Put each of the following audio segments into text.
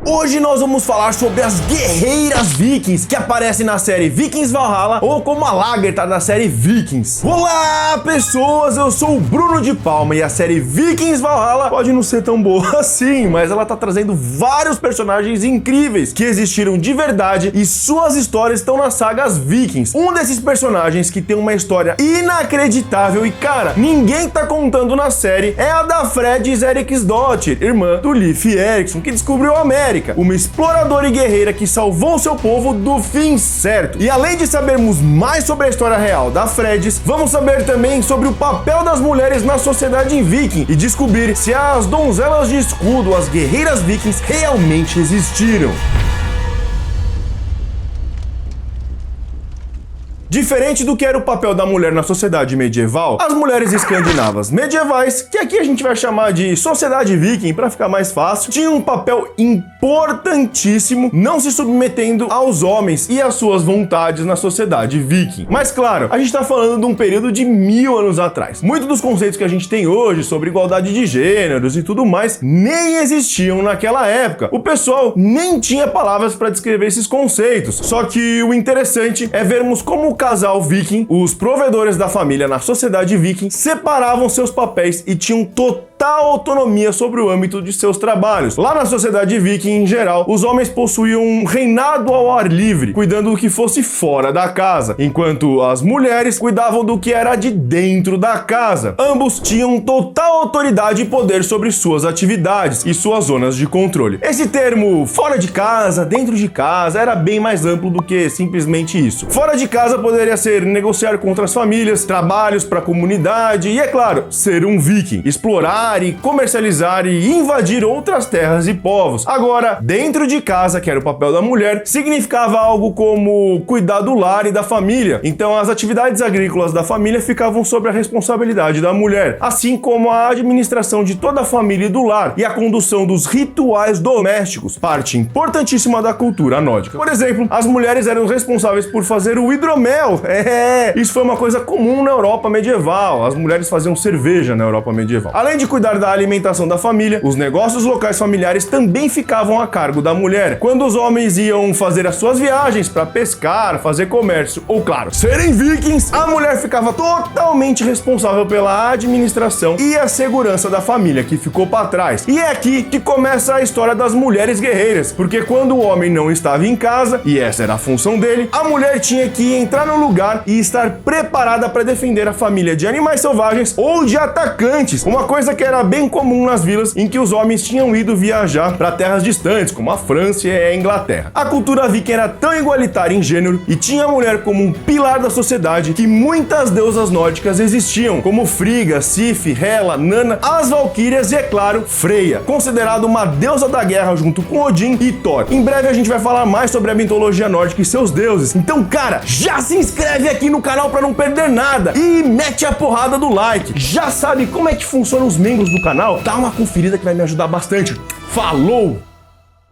Hoje nós vamos falar sobre as guerreiras vikings que aparecem na série Vikings Valhalla ou como a Lagertha da série Vikings. Olá pessoas, eu sou o Bruno de Palma e a série Vikings Valhalla pode não ser tão boa assim, mas ela tá trazendo vários personagens incríveis que existiram de verdade e suas histórias estão nas sagas Vikings. Um desses personagens que tem uma história inacreditável e cara, ninguém tá contando na série é a da Freydis Eriksdottir, irmã do Leif Erikson, que descobriu a América. Uma exploradora e guerreira que salvou seu povo do fim certo. E além de sabermos mais sobre a história real da Freydis, vamos saber também sobre o papel das mulheres na sociedade viking e descobrir se as donzelas de escudo, as guerreiras vikings, realmente existiram. Diferente do que era o papel da mulher na sociedade medieval, as mulheres escandinavas medievais, que aqui a gente vai chamar de sociedade viking para ficar mais fácil, tinham um papel importantíssimo, não se submetendo aos homens e às suas vontades na sociedade viking. Mas claro, a gente está falando de um período de 1000 anos atrás. Muitos dos conceitos que a gente tem hoje sobre igualdade de gêneros e tudo mais nem existiam naquela época. O pessoal nem tinha palavras para descrever esses conceitos. Só que o interessante é vermos como o casal viking, os provedores da família na sociedade viking, separavam seus papéis e tinham total autonomia sobre o âmbito de seus trabalhos. Lá na sociedade viking, em geral, os homens possuíam um reinado ao ar livre, cuidando do que fosse fora da casa, enquanto as mulheres cuidavam do que era de dentro da casa. Ambos tinham total autoridade e poder sobre suas atividades e suas zonas de controle. Esse termo fora de casa, dentro de casa, era bem mais amplo do que simplesmente isso. Fora de casa poderia ser negociar com outras famílias, trabalhos para a comunidade e, é claro, ser um viking, explorar e comercializar e invadir outras terras e povos. Agora, dentro de casa, que era o papel da mulher, significava algo como cuidar do lar e da família. Então, as atividades agrícolas da família ficavam sob a responsabilidade da mulher, assim como a administração de toda a família e do lar e a condução dos rituais domésticos, parte importantíssima da cultura nórdica. Por exemplo, as mulheres eram responsáveis por fazer o hidromel. Isso foi uma coisa comum na Europa medieval. As mulheres faziam cerveja na Europa medieval. Além de cuidar da alimentação da família, os negócios locais familiares também ficavam a cargo da mulher. Quando os homens iam fazer as suas viagens para pescar, fazer comércio ou, claro, serem vikings, a mulher ficava totalmente responsável pela administração e a segurança da família, que ficou para trás. E é aqui que começa a história das mulheres guerreiras, porque quando o homem não estava em casa, e essa era a função dele, a mulher tinha que entrar no lugar e estar preparada para defender a família de animais selvagens ou de atacantes, uma coisa que era bem comum nas vilas em que os homens tinham ido viajar para terras distantes, como a França e a Inglaterra. A cultura viking era tão igualitária em gênero e tinha a mulher como um pilar da sociedade que muitas deusas nórdicas existiam, como Frigga, Sif, Hela, Nanna, as Valquírias e, é claro, Freya, considerada uma deusa da guerra junto com Odin e Thor. Em breve a gente vai falar mais sobre a mitologia nórdica e seus deuses. Então, cara, já se inscreve aqui no canal para não perder nada e mete a porrada do like. Já sabe como é que funcionam os membros do canal? Dá uma conferida que vai me ajudar bastante. Falou!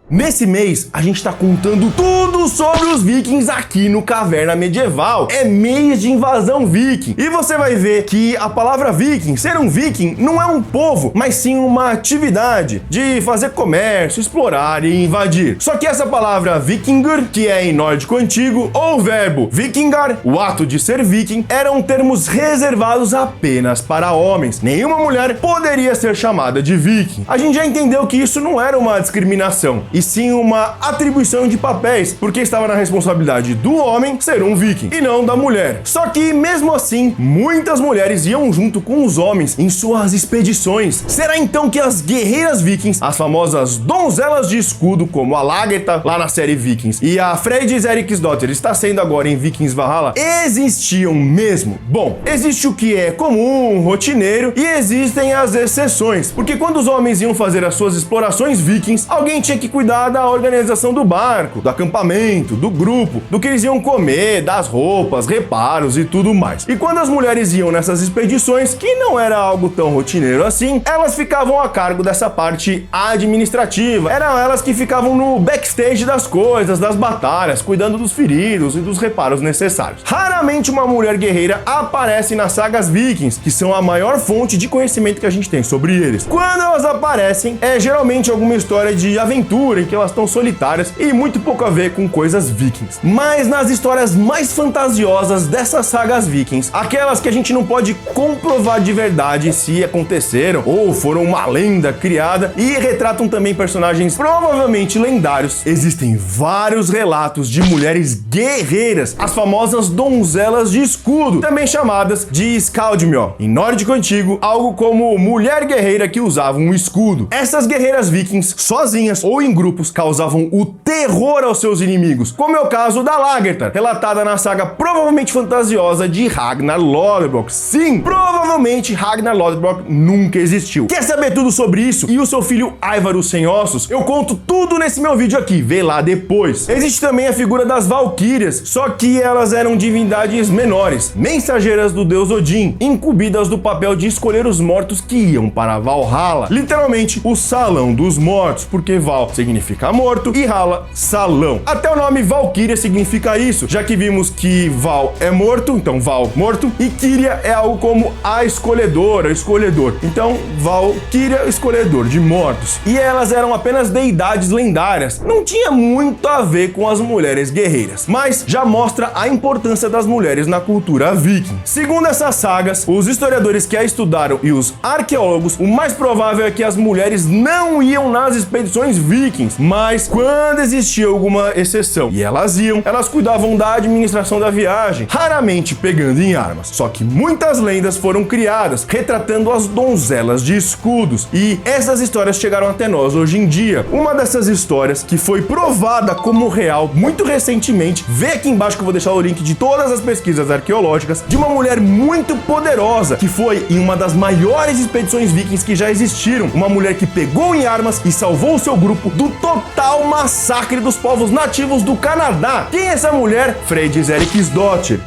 Nesse mês, a gente tá contando tudo sobre os vikings aqui no Caverna Medieval. É mês de invasão viking. E você vai ver que a palavra viking, ser um viking, não é um povo, mas sim uma atividade de fazer comércio, explorar e invadir. Só que essa palavra vikingur, que é em nórdico antigo, ou o verbo vikingar, o ato de ser viking, eram termos reservados apenas para homens. Nenhuma mulher poderia ser chamada de viking. A gente já entendeu que isso não era uma discriminação, e sim uma atribuição de papéis, porque estava na responsabilidade do homem ser um viking e não da mulher. Só que mesmo assim, muitas mulheres iam junto com os homens em suas expedições. Será então que as guerreiras vikings, as famosas donzelas de escudo, como a Lagertha lá na série Vikings e a Freydis Eriksdottir está sendo agora em Vikings Valhalla, existiam mesmo? Bom, existe o que é comum, rotineiro, e existem as exceções, porque quando os homens iam fazer as suas explorações vikings, alguém tinha que cuidar da organização do barco, do acampamento, do grupo, do que eles iam comer, das roupas, reparos e tudo mais. E quando as mulheres iam nessas expedições, que não era algo tão rotineiro assim, elas ficavam a cargo dessa parte administrativa. Eram elas que ficavam no backstage das coisas, das batalhas, cuidando dos feridos e dos reparos necessários. Raramente uma mulher guerreira aparece nas sagas vikings, que são a maior fonte de conhecimento que a gente tem sobre eles. Quando elas aparecem, é geralmente alguma história de aventura em que elas estão solitárias e muito pouco a ver com coisas vikings. Mas nas histórias mais fantasiosas dessas sagas vikings, aquelas que a gente não pode comprovar de verdade se aconteceram ou foram uma lenda criada e retratam também personagens provavelmente lendários, existem vários relatos de mulheres guerreiras, as famosas donzelas de escudo, também chamadas de Skaldmjö, em nórdico antigo, algo como mulher guerreira que usava um escudo. Essas guerreiras vikings, sozinhas ou em grupos, causavam o terror aos seus inimigos, como é o caso da Lagertha, relatada na saga provavelmente fantasiosa de Ragnar Lothbrok. Sim, provavelmente Ragnar Lothbrok nunca existiu. Quer saber tudo sobre isso e o seu filho Ivar o Sem Ossos? Eu conto tudo nesse meu vídeo aqui, vê lá depois. Existe também a figura das Valquírias, só que elas eram divindades menores, mensageiras do deus Odin, incumbidas do papel de escolher os mortos que iam para Valhalla, literalmente o salão dos mortos, porque Val significa morto e Hala, salão. Até o nome Valquíria significa isso, já que vimos que Val é morto, então Val morto, e Kyria é algo como a escolhedora, escolhedor. Então Valquíria, escolhedor de mortos. E elas eram apenas deidades lendárias, não tinha muito a ver com as mulheres guerreiras, mas já mostra a importância das mulheres na cultura viking. Segundo essas sagas, os historiadores que a estudaram e os arqueólogos, o mais provável é que as mulheres não iam nas expedições vikings, mas quando existia alguma exceção e elas iam, elas cuidavam da administração da viagem, raramente pegando em armas. Só que muitas lendas foram criadas, retratando as donzelas de escudos, e essas histórias chegaram até nós hoje em dia. Uma dessas histórias, que foi provada como real muito recentemente, vê aqui embaixo que eu vou deixar o link de todas as pesquisas arqueológicas, de uma mulher muito poderosa, que foi em uma das maiores expedições vikings que já existiram, uma mulher que pegou em armas e salvou o seu grupo do total massacre dos povos nativos do Canadá. Quem é essa mulher? Freydis Eriksdottir.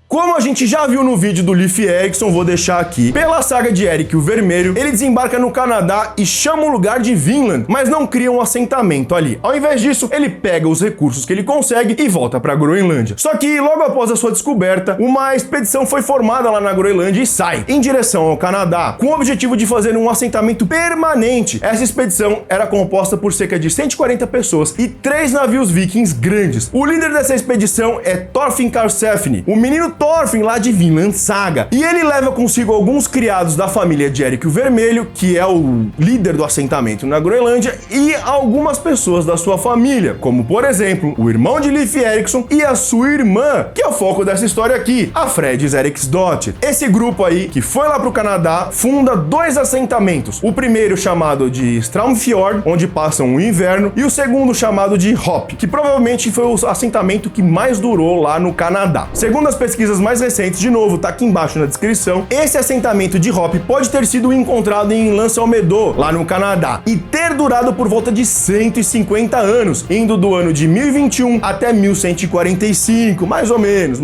Como a gente já viu no vídeo do Leif Erikson, vou deixar aqui, pela saga de Eric o Vermelho, ele desembarca no Canadá e chama o lugar de Vinland, mas não cria um assentamento ali. Ao invés disso, ele pega os recursos que ele consegue e volta para a Groenlândia. Só que logo após a sua descoberta, uma expedição foi formada lá na Groenlândia e sai em direção ao Canadá, com o objetivo de fazer um assentamento permanente. Essa expedição era composta por cerca de 140 pessoas e 3 navios vikings grandes. O líder dessa expedição é Thorfinn Karlsefni, o menino Thorfinn lá de Vinland Saga, e ele leva consigo alguns criados da família de Eric o Vermelho, que é o líder do assentamento na Groenlândia, e algumas pessoas da sua família, como por exemplo, o irmão de Leif Erikson e a sua irmã, que é o foco dessa história aqui, a Freydis Eriksdottir. Esse grupo aí, que foi lá pro Canadá, funda 2 assentamentos, o primeiro chamado de Straumfjord, onde passam o inverno, e o segundo chamado de Hop, que provavelmente foi o assentamento que mais durou lá no Canadá. Segundo as pesquisas mais recentes, de novo, tá aqui embaixo na descrição, esse assentamento de Hop pode ter sido encontrado em L'Anse-aux-Meadows, lá no Canadá, e ter durado por volta de 150 anos, indo do ano de 1021 até 1145, mais ou menos.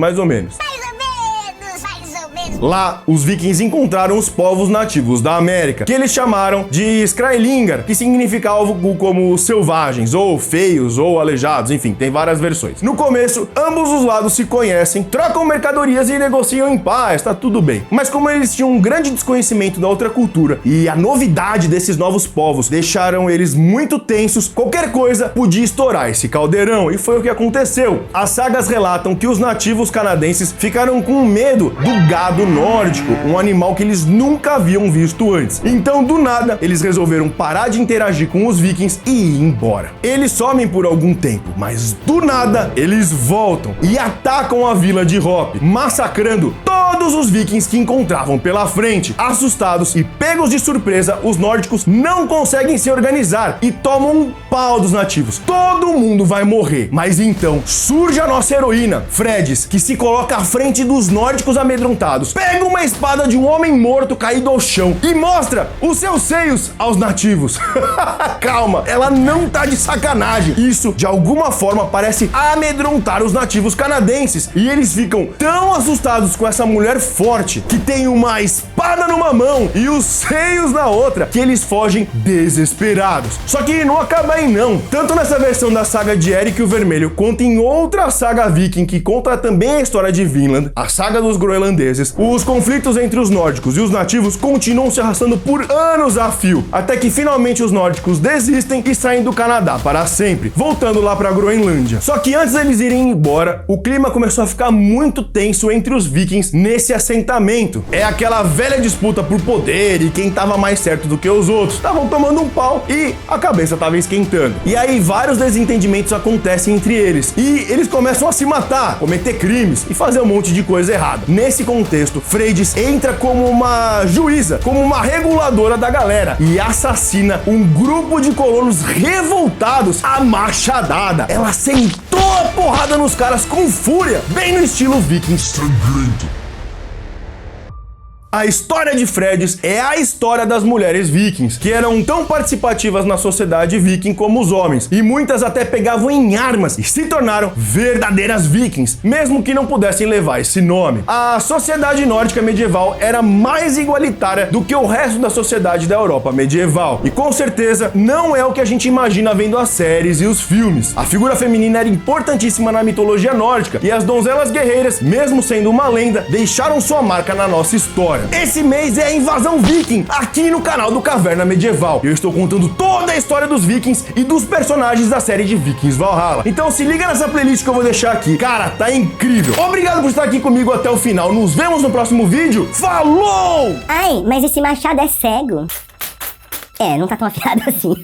Lá, os vikings encontraram os povos nativos da América, que eles chamaram de Skrælingr, que significa algo como selvagens, ou feios, ou aleijados, enfim, tem várias versões. No começo, ambos os lados se conhecem, trocam mercadorias e negociam em paz, tá tudo bem. Mas como eles tinham um grande desconhecimento da outra cultura e a novidade desses novos povos deixaram eles muito tensos, qualquer coisa podia estourar esse caldeirão, e foi o que aconteceu. As sagas relatam que os nativos canadenses ficaram com medo do gado nórdico, um animal que eles nunca haviam visto antes. Então, do nada, eles resolveram parar de interagir com os vikings e ir embora. Eles somem por algum tempo, mas do nada, eles voltam e atacam a vila de Hop, massacrando todos os vikings que encontravam pela frente. Assustados e pegos de surpresa, os nórdicos não conseguem se organizar e tomam um pau dos nativos. Todo mundo vai morrer. Mas então, surge a nossa heroína, Freydis, que se coloca à frente dos nórdicos amedrontados, pega uma espada de um homem morto caído ao chão e mostra os seus seios aos nativos. Calma, ela não tá de sacanagem. Isso, de alguma forma, parece amedrontar os nativos canadenses, e eles ficam tão assustados com essa mulher forte, que tem uma espada espada numa mão e os seios na outra, que eles fogem desesperados. Só que não acaba aí não. Tanto nessa versão da saga de Eric o Vermelho, quanto em outra saga viking que conta também a história de Vinland, a saga dos groenlandeses, os conflitos entre os nórdicos e os nativos continuam se arrastando por anos a fio, até que finalmente os nórdicos desistem e saem do Canadá para sempre, voltando lá pra Groenlândia. Só que antes deles irem embora, o clima começou a ficar muito tenso entre os vikings nesse assentamento. É aquela velha disputa por poder e quem tava mais certo do que os outros. Estavam tomando um pau e a cabeça tava esquentando. E aí vários desentendimentos acontecem entre eles e eles começam a se matar, cometer crimes e fazer um monte de coisa errada. Nesse contexto, Freydis entra como uma juíza, como uma reguladora da galera e assassina um grupo de colonos revoltados à machadada. Ela sentou a porrada nos caras com fúria, bem no estilo viking sangrento. A história de Freydis é a história das mulheres vikings, que eram tão participativas na sociedade viking como os homens, e muitas até pegavam em armas e se tornaram verdadeiras vikings, mesmo que não pudessem levar esse nome. A sociedade nórdica medieval era mais igualitária do que o resto da sociedade da Europa medieval, e com certeza não é o que a gente imagina vendo as séries e os filmes. A figura feminina era importantíssima na mitologia nórdica, e as donzelas guerreiras, mesmo sendo uma lenda, deixaram sua marca na nossa história. Esse mês é a invasão viking, aqui no canal do Caverna Medieval. Eu estou contando toda a história dos vikings e dos personagens da série de Vikings Valhalla. Então se liga nessa playlist que eu vou deixar aqui. Cara, tá incrível. Obrigado por estar aqui comigo até o final. Nos vemos no próximo vídeo. Falou! Ai, mas esse machado é cego. É, não tá tão afiado assim.